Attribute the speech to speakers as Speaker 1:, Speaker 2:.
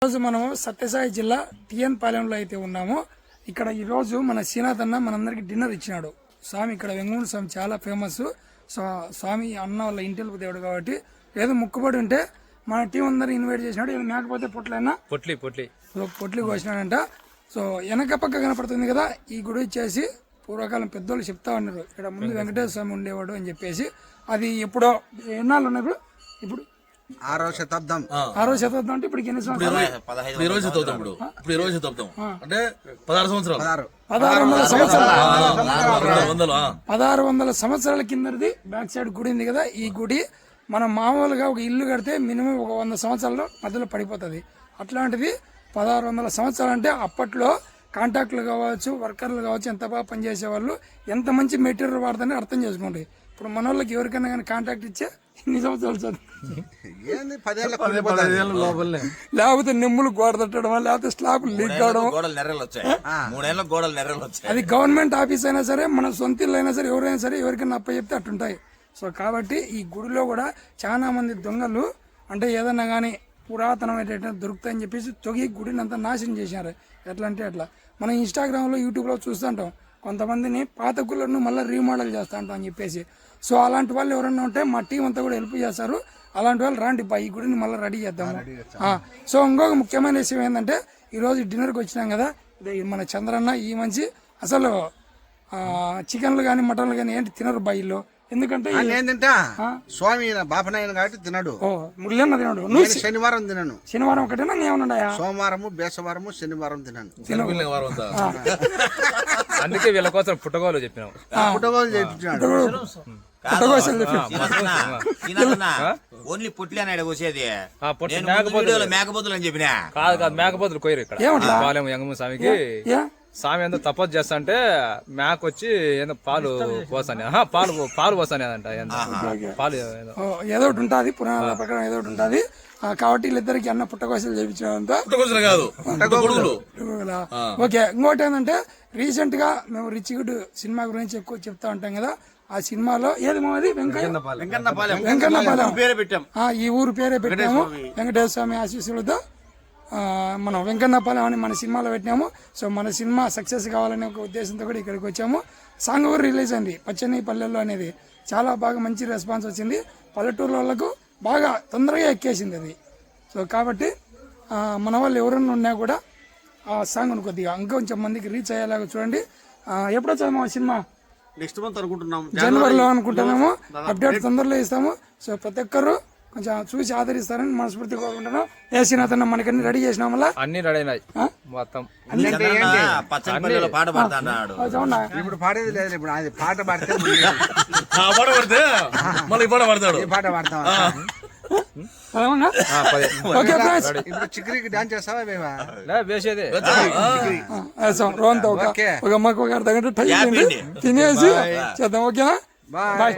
Speaker 1: ఈరోజు మనము సత్యసాయి జిల్లా టిఎన్ పాలెంలో అయితే ఉన్నాము. ఇక్కడ ఈరోజు మన శ్రీనాథ్ అన్న మనందరికి డిన్నర్ ఇచ్చినాడు. స్వామి ఇక్కడ వెంగళూరు స్వామి చాలా ఫేమస్. స్వామి అన్న వాళ్ళ ఇంటిల్పు దేవుడు కాబట్టి ఏదో ముక్కుబడి ఉంటే మన టీం అందరూ ఇన్వైట్ చేసినాడు. ఏదో మేకపోతే పొట్లైనా పొట్లి కోసినాడంట. సో వెనక పక్క కనపడుతుంది కదా, ఈ గుడి వచ్చేసి పూర్వకాలం పెద్దోళ్ళు చెప్తా ఉన్నారు, ఇక్కడ ముందు వెంకటేశ్వర స్వామి ఉండేవాడు అని చెప్పేసి. అది ఎప్పుడో ఎన్నాళ్ళు ఉన్నప్పుడు ఇప్పుడు
Speaker 2: 6వ శతాబ్దం
Speaker 1: అంటే ఇప్పుడు ఎన్ని సంవత్సరాలు? 1600 సంవత్సరాల కిందది బ్యాక్ సైడ్ గుడి ఉంది కదా. ఈ గుడి మనం మామూలుగా ఒక ఇల్లు కడితే మినిమం ఒక 100 సంవత్సరాల్లో మధ్యలో పడిపోతుంది. అట్లాంటిది 1600 సంవత్సరాలు అంటే అప్పట్లో కాంట్రాక్టులు కావచ్చు, వర్కర్లు కావచ్చు, ఎంత బాగా పనిచేసేవాళ్ళు, ఎంత మంచి మెటీరియల్ వాడతారని అర్థం చేసుకోండి. ఇప్పుడు మన వాళ్ళకి ఎవరికైనా కానీ కాంట్రాక్ట్ ఇచ్చే ఇన్ని సంవత్సరాలు చదువు, లేకపోతే నిమ్ములు గోడ తట్టడం, లేకపోతే స్లాబ్ లీక్ కావడం, అది గవర్నమెంట్ ఆఫీస్ అయినా సరే, మన సొంత ఇల్లు అయినా సరే, ఎవరైనా సరే ఎవరికైనా అప్ప చెప్తే అట్టుంటాయి. సో కాబట్టి ఈ గుడిలో కూడా చాలా మంది దొంగలు అంటే ఏదన్నా కానీ పురాతనమైనటువంటి దొరుకుతాయని చెప్పేసి తొగి గుడిని అంతా నాశనం చేశారు. ఎట్లా అంటే అట్లా మనం ఇన్స్టాగ్రామ్లో, యూట్యూబ్లో చూస్తుంటాం, కొంతమందిని పాత గుళ్ళను మళ్ళీ రీమోడల్ చేస్తా ఉంటాం అని చెప్పేసి. సో అలాంటి వాళ్ళు ఎవరన్నా ఉంటే మా టీం అంతా కూడా హెల్ప్ చేస్తారు. అలాంటి వాళ్ళు రాండి ఈ గుడిని మళ్ళీ రెడీ చేద్దాము. సో ఇంకొక ముఖ్యమైన విషయం ఏంటంటే, ఈరోజు డిన్నర్కి వచ్చినాం కదా, మన చంద్రన్న ఈ మంచి అసలు చికెన్లు కానీ మటన్లు కానీ ఏంటి తినరు బాయిల్లో. ఎందుకంటే
Speaker 2: ఏంటంటే స్వామి బాపనాయన కాబట్టి తినడు,
Speaker 1: ముళ్ళన్న తినడు.
Speaker 2: శనివారం తినను.
Speaker 1: శనివారం ఒకటేనా ఏమన్నాయా?
Speaker 2: సోమవారము, బేసవారము, శనివారం తినను.
Speaker 3: అందుకే వీళ్ళ కోసం పుట్టగోలు చెప్పినాం.
Speaker 2: పుట్టగోలు చేయించాడు.
Speaker 4: ఓన్లీ పుట్లే అన్నాడు కోసేది, మేకపోతులు అని చెప్పినా.
Speaker 3: కాదు మేకపోతులు కోయరు ఇక్కడ పాలెం యంగమ్మ స్వామికి. స్వామి ఏందో తపస్సు చేస్తా అంటే మేక వచ్చి ఏందో పాలు పోసానే పాలు పోసానేదంట. పాలు
Speaker 1: ఏదో ఒకటి ఉంటుంది, పురాణాల ప్రకారం ఏదో ఒకటి ఉంటుంది. కాబట్టి వీళ్ళిద్దరికి అన్న పుట్టకోసలు చేయించినంత. ఓకే, ఇంకోటి ఏంటంటే రీసెంట్ గా మేము రిచ్ గుడ్ సినిమా గురించి ఎక్కువ చెప్తా ఉంటాం కదా. ఆ సినిమాలో ఏది మాది వెంకన్నపాలెం ఈ ఊరు పేరే పెట్టాము. వెంకటేశ్వర స్వామి ఆశీస్సులతో మనం వెంకన్నపాలెం అని మన సినిమాలో పెట్టినాము. సో మన సినిమా సక్సెస్ కావాలనే ఒక ఉద్దేశంతో కూడా ఇక్కడికి వచ్చాము. సాంగ్ కూడా రిలీజ్ అయింది, పచ్చని పల్లెల్లో అనేది. చాలా బాగా మంచి రెస్పాన్స్ వచ్చింది. పల్లెటూరు వాళ్ళకు బాగా తొందరగా ఎక్కేసింది అది. సో కాబట్టి మన వాళ్ళు ఎవరన్నా ఉన్నా కూడా ఆ సాంగ్ కొద్దిగా ఇంకొంచెం మందికి రీచ్ అయ్యేలాగా చూడండి. ఎప్పుడు వచ్చాము ఆ సినిమా?
Speaker 2: నెక్స్ట్ మంత్ అనుకుంటున్నాము,
Speaker 1: జనవరిలో అనుకుంటున్నాము. అప్డేట్ తొందరలో ఇస్తాము. సో ప్రతి ఒక్కరు కొంచెం చూసి ఆదరిస్తారని మనస్ఫూర్తిగా కోరుకుంటున్నాం. ఏ శ్రీనాథ్ మనకన్నీ రెడీ చేసినాం, వల్ల
Speaker 3: అన్ని రెడీ అయినాయి మొత్తం.
Speaker 4: పాట పాడుతున్నాడు
Speaker 2: ఇప్పుడు పాడేది లేదు. ఇప్పుడు అది పాట పాడితే
Speaker 4: మళ్ళీ పాట పాడతాడు.
Speaker 2: పాట పాడతాం. ఇప్పుడు చిక్రీకి డాన్స్ చేస్తావా?
Speaker 3: వేసేదే
Speaker 1: రోంత ఒక అమ్మకు ఒక అర్ధ గంట టైం తినేసి చేద్దాం. ఓకేనా? బాయ్.